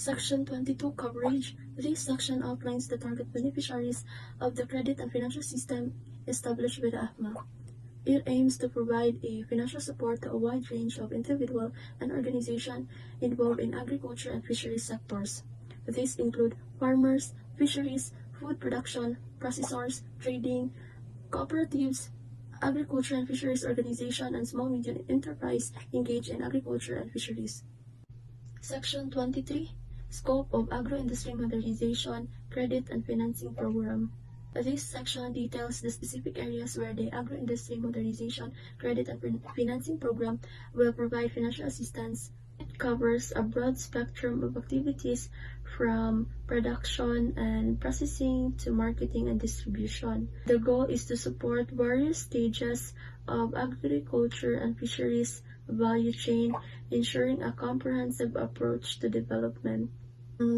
Section 22 Coverage. This section outlines the target beneficiaries of the credit and financial system established by the Afma. It aims to provide a financial support to a wide range of individual and organizations involved in agriculture and fisheries sectors. These include farmers, fisheries, food production, processors, trading, cooperatives, agriculture and fisheries organizations, and small-medium enterprise engaged in agriculture and fisheries. Section 23 Scope of Agro-Industry Modernization, Credit and Financing Program. This section details the specific areas where the Agro-Industry Modernization, Credit and Financing Program will provide financial assistance. It covers a broad spectrum of activities from production and processing to marketing and distribution. The goal is to support various stages of agriculture and fisheries value chain, ensuring a comprehensive approach to development.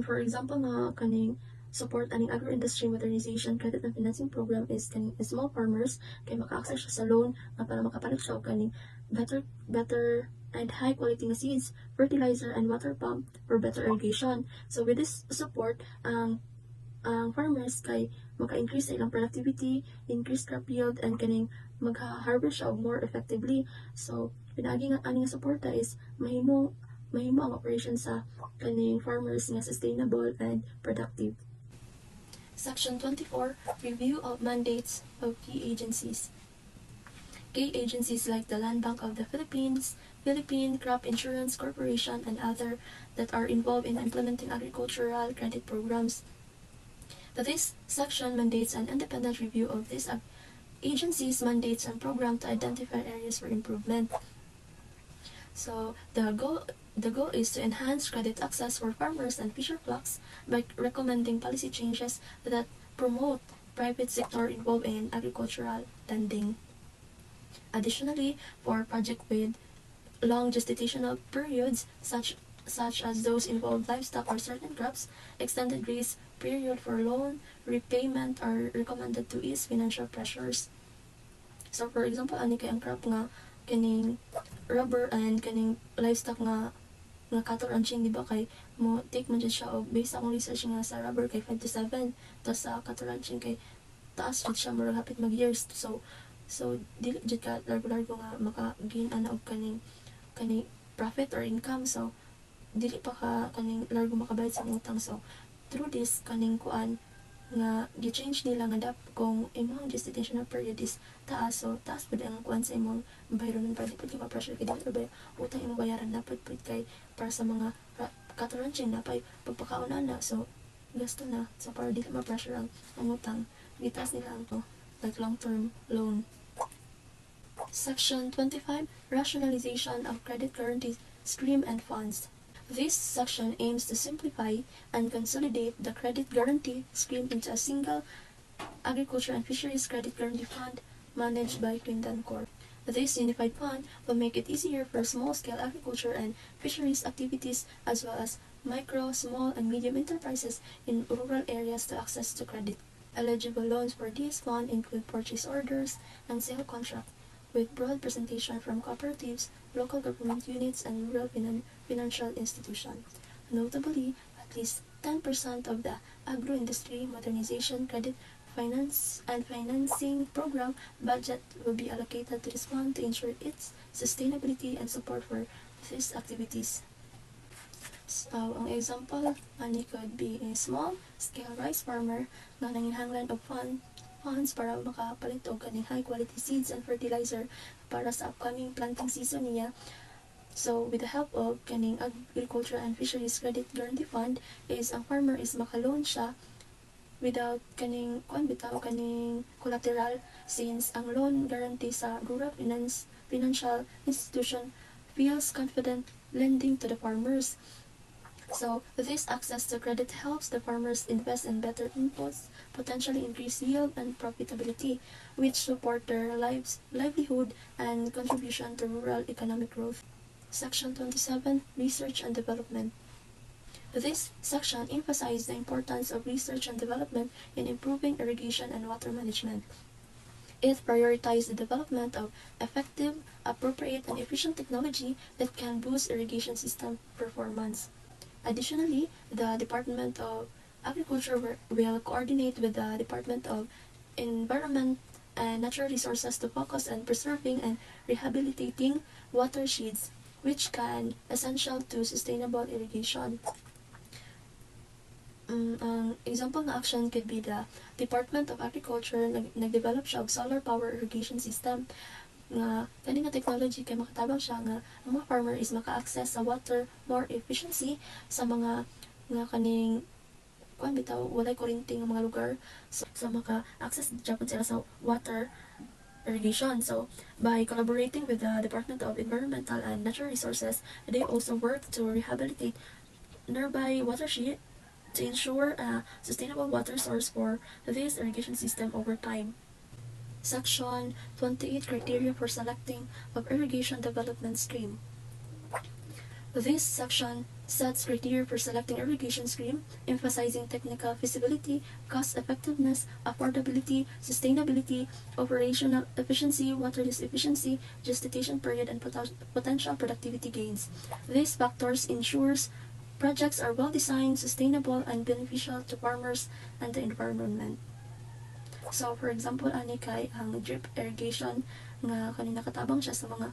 For example nga kaning support aning agro-industry modernization credit and financing program is kaning small farmers kay maka-access siya sa loan nga para makapalit siya og kaning better and high quality nga seeds, fertilizer and water pump for better irrigation. So with this support, ang farmers kay maka-increase sa ilang productivity, increase crop yield, and kaning mag-harvest siya more effectively. So pinagi nga aning suporta is mahimo ang operation sa kaning farmers nga sustainable and productive. Section 24 Review of Mandates of Key Agencies. Key agencies like the Land Bank of the Philippines, Philippine Crop Insurance Corporation, and other that are involved in implementing agricultural credit programs. This section mandates an independent review of these agencies' mandates and program to identify areas for improvement. So the goal is to enhance credit access for farmers and fisher flocks by recommending policy changes that promote private sector involved in agricultural lending. Additionally, for projects with long gestational periods, such as those involving livestock or certain crops, extended grace period for loan repayment are recommended to ease financial pressures. So for example, ani kay ang crop nga kaning rubber and kaning livestock nga cattle ranching, di ba, kay mo take man siya og based akong research nga sa rubber kay 5 to 7, tapos sa cattle ranching kay taas jud siya murag hapit mag years. So dili jud ka largo nga maka-gain ana og kaning profit or income. So dili pa ka kaning largo makabayad sa utang. So through this kaning kuan nga gi-change nila nga kung imong gestational period is taas, so taas pud ang kuan sa imong environment para di pud ka pressure kay dili ba utang imong bayaran dapat pud kay para sa mga cattle ranching na pay pagpakaon na, so gasto na, so para dili ma-pressure ang utang gitaas nila ang to like long-term loan. Section 25 Rationalization of Credit Guarantee Scheme and Funds. This section aims to simplify and consolidate the credit guarantee scheme into a single agriculture and fisheries credit guarantee fund managed by Clinton Corp. This unified fund will make it easier for small-scale agriculture and fisheries activities as well as micro, small, and medium enterprises in rural areas to access to credit. Eligible loans for this fund include purchase orders and sale contracts, with broad presentation from cooperatives, local government units, and rural financial institutions. Notably, at least 10% of the agro-industry modernization credit finance and financing program budget will be allocated to this fund to ensure its sustainability and support for these activities. So, ang example, ani could be a small-scale rice farmer na nanginhanglan og funds para makapalit og kaning high quality seeds and fertilizer para sa upcoming planting season niya. So with the help of kaning agriculture and fisheries credit guarantee fund is ang farmer is maka-loan siya without kaning collateral, since ang loan guarantee sa rural financial institution feels confident lending to the farmers. So this access to credit helps the farmers invest in better inputs, potentially increase yield and profitability, which support their livelihood and contribution to rural economic growth. Section 27 Research and Development. This section emphasizes the importance of research and development in improving irrigation and water management. It prioritizes the development of effective, appropriate, and efficient technology that can boost irrigation system performance. Additionally, the Department of Agriculture will coordinate with the Department of Environment and Natural Resources to focus on preserving and rehabilitating watersheds, which can essential to sustainable irrigation. Ang example na action could be the Department of Agriculture nagdevelop siya og solar power irrigation system nga kani nga technology kay makatabang siya nga ang mga farmer is maka-access sa water more efficiency sa mga nga kaning kuan bitaw walay kuryente nga mga lugar, so maka-access jud sila sa water irrigation. So by collaborating with the Department of Environmental and Natural Resources, they also work to rehabilitate nearby watershed to ensure a sustainable water source for this irrigation system over time. Section 28 Criteria for Selecting of Irrigation Development Stream. This section sets criteria for selecting irrigation stream, emphasizing technical feasibility, cost effectiveness, affordability, sustainability, operational efficiency, water use efficiency, gestation period, and potential productivity gains. These factors ensures projects are well designed, sustainable, and beneficial to farmers and the environment. So for example, ani kay ang drip irrigation nga kanina katabang siya sa mga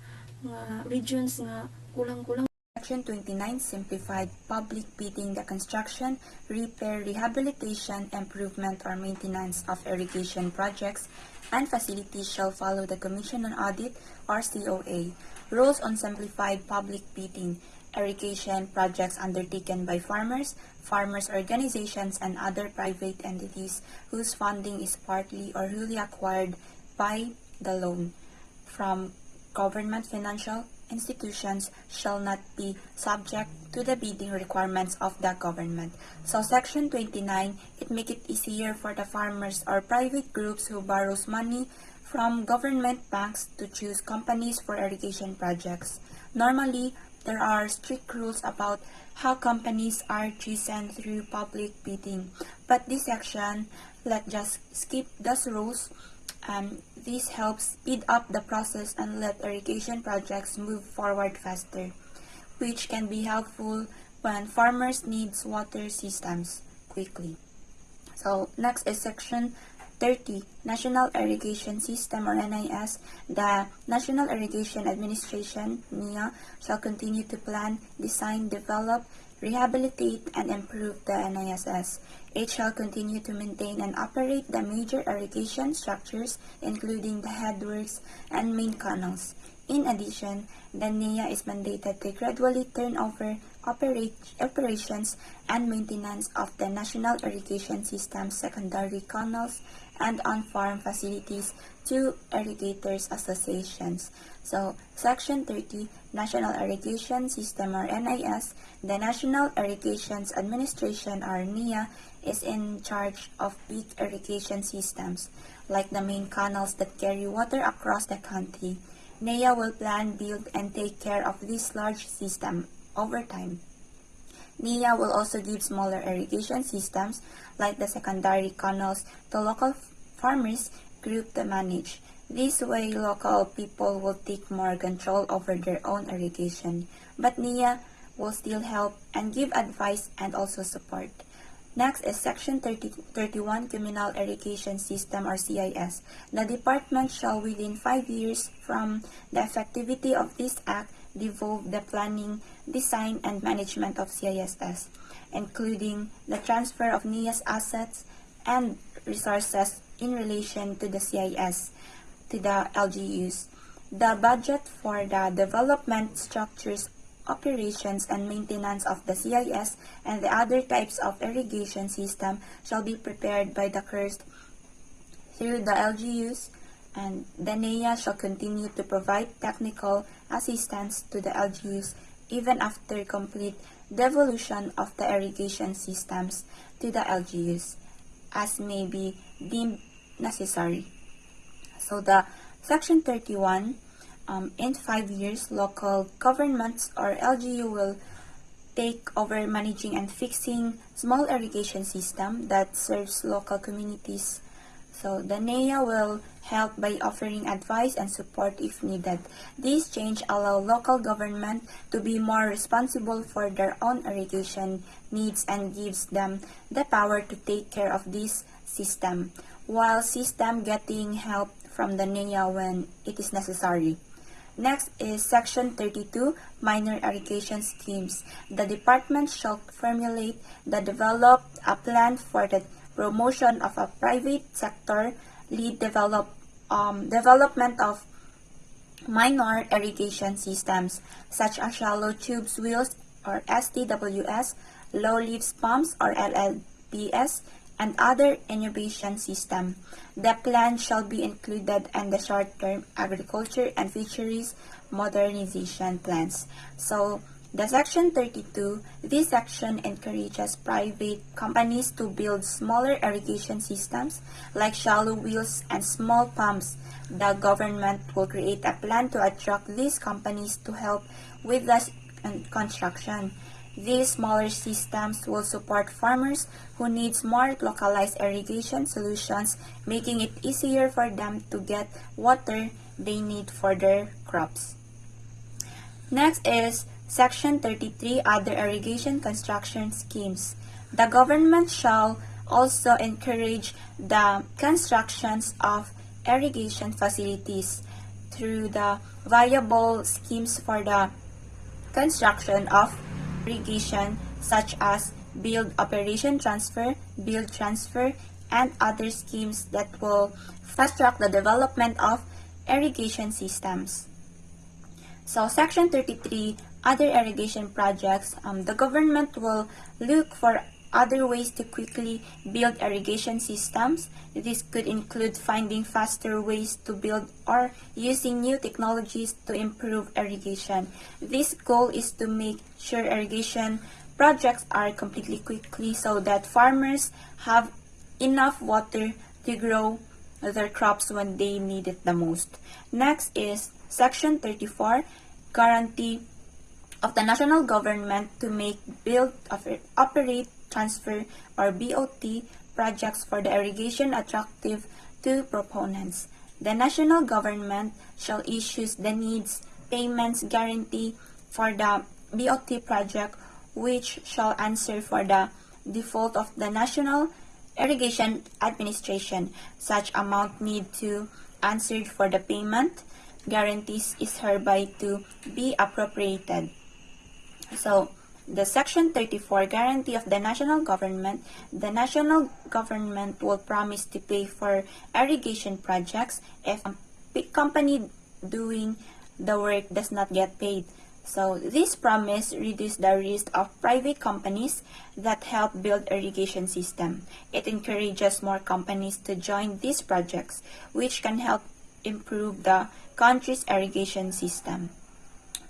regions nga kulang-kulang. Section 29 simplified public bidding the construction, repair, rehabilitation, improvement, or maintenance of irrigation projects and facilities shall follow the Commission on Audit or COA. Rules on simplified public bidding. Irrigation projects undertaken by farmers, farmers' organizations, and other private entities whose funding is partly or wholly acquired by the loan from government financial institutions shall not be subject to the bidding requirements of the government. So Section 29, it make it easier for the farmers or private groups who borrows money from government banks to choose companies for irrigation projects. Normally, there are strict rules about how companies are chosen through public bidding. But this section, let's just skip those rules. This helps speed up the process and let irrigation projects move forward faster, which can be helpful when farmers need water systems quickly. So next is section 30, National Irrigation System or NIS. The National Irrigation Administration, NIA, shall continue to plan, design, develop, rehabilitate, and improve the NISS. It shall continue to maintain and operate the major irrigation structures, including the headworks and main canals. In addition, the NIA is mandated to gradually turn over operations and maintenance of the National Irrigation System, secondary canals, and on-farm facilities to Irrigators Associations. So, Section 30, National Irrigation System or NIS, the National Irrigation Administration or NIA is in charge of big irrigation systems, like the main canals that carry water across the country. NIA will plan, build, and take care of this large system over time. NIA will also give smaller irrigation systems, like the secondary canals, to local farmers group to manage. This way, local people will take more control over their own irrigation, but NIA will still help and give advice and also support. Next is Section 31, Communal Irrigation System or CIS. The department shall within 5 years from the effectivity of this act devolve the planning, design, and management of CISS, including the transfer of NIA's assets and resources in relation to the CIS to the LGUs. The budget for the development, structures, operations, and maintenance of the CIS and the other types of irrigation system shall be prepared by the CURST through the LGUs, and the NIA shall continue to provide technical assistance to the LGUs even after complete devolution of the irrigation systems to the LGUs, as may be deemed necessary. So the Section 31, in 5 years, local governments or LGU will take over managing and fixing small irrigation system that serves local communities So the NEA will help by offering advice and support if needed. This change allows local government to be more responsible for their own irrigation needs and gives them the power to take care of this system, while system getting help from the NEA when it is necessary. Next is Section 32, Minor Irrigation Schemes. The department shall formulate the develop a plan for the promotion of a private sector lead development of minor irrigation systems such as shallow tubes wheels or STWS, low leaves pumps or LLPS, and other innovation system. The plan shall be included in the short-term agriculture and fisheries modernization plans. So, the Section 32, this section encourages private companies to build smaller irrigation systems like shallow wells and small pumps. The government will create a plan to attract these companies to help with the construction. These smaller systems will support farmers who need more localized irrigation solutions, making it easier for them to get water they need for their crops. Next is Section 33, Other Irrigation Construction Schemes. The government shall also encourage the constructions of irrigation facilities through the viable schemes for the construction of irrigation such as build operation transfer, build transfer, and other schemes that will fast track the development of irrigation systems. So Section 33, Other Irrigation Projects, the government will look for other ways to quickly build irrigation systems. This could include finding faster ways to build or using new technologies to improve irrigation. This goal is to make sure irrigation projects are completely quickly so that farmers have enough water to grow their crops when they need it the most. Next is Section 34, Guarantee of the national government to make, build, operate, transfer, or BOT projects for the irrigation attractive to proponents. The national government shall issue the needs payments guarantee for the BOT project, which shall answer for the default of the National Irrigation Administration. Such amount need to answered for the payment guarantees is hereby to be appropriated. So, the Section 34 guarantee of the national government will promise to pay for irrigation projects if a company doing the work does not get paid. So, this promise reduces the risk of private companies that help build irrigation system. It encourages more companies to join these projects, which can help improve the country's irrigation system.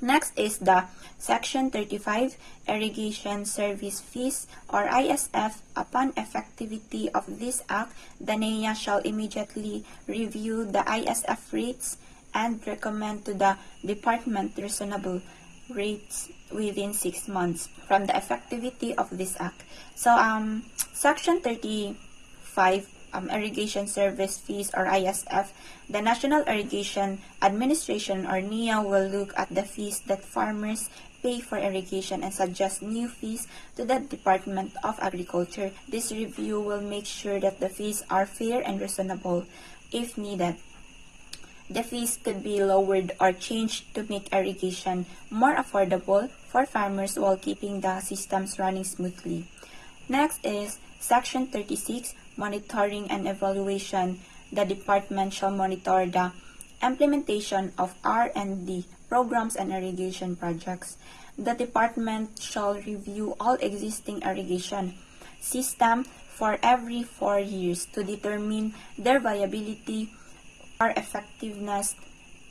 Next is the Section 35, Irrigation Service Fees or ISF. Upon effectivity of this act, the NEA shall immediately review the ISF rates and recommend to the department reasonable rates within 6 months from the effectivity of this act. So, Section 35, Irrigation Service Fees or ISF, the National Irrigation Administration or NEA will look at the fees that farmers pay for irrigation and suggest new fees to the Department of Agriculture. This review will make sure that the fees are fair and reasonable. If needed, the fees could be lowered or changed to make irrigation more affordable for farmers while keeping the systems running smoothly. Next is Section 36, Monitoring and Evaluation. The department shall monitor the implementation of R&D programs and irrigation projects. The department shall review all existing irrigation systems for every 4 years to determine their viability or effectiveness.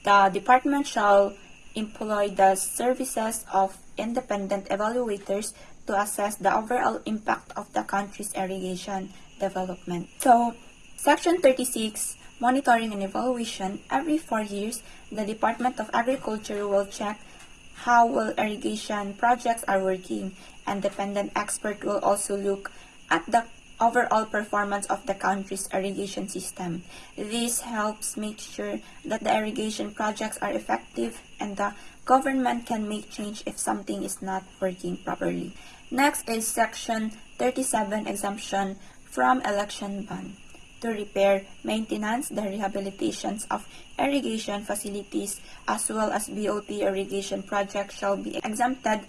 The department shall employ the services of independent evaluators to assess the overall impact of the country's irrigation development. So, Section 36, Monitoring and Evaluation. Every 4 years, the Department of Agriculture will check how well irrigation projects are working. Independent expert will also look at the overall performance of the country's irrigation system. This helps make sure that the irrigation projects are effective and the government can make change if something is not working properly. Next is Section 37 exemption from election ban. To repair, maintenance, the rehabilitations of irrigation facilities as well as BOT irrigation projects shall be exempted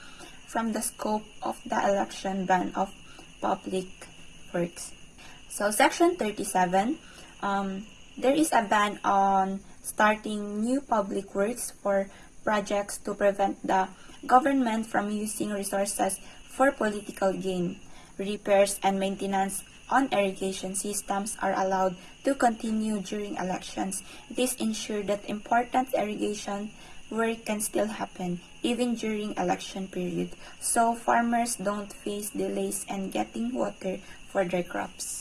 from the scope of the election ban of public works. So Section 37, there is a ban on starting new public works for projects to prevent the government from using resources for political gain. Repairs and maintenance on irrigation systems are allowed to continue during elections. This ensures that important irrigation work can still happen even during election period, so farmers don't face delays in getting water for their crops.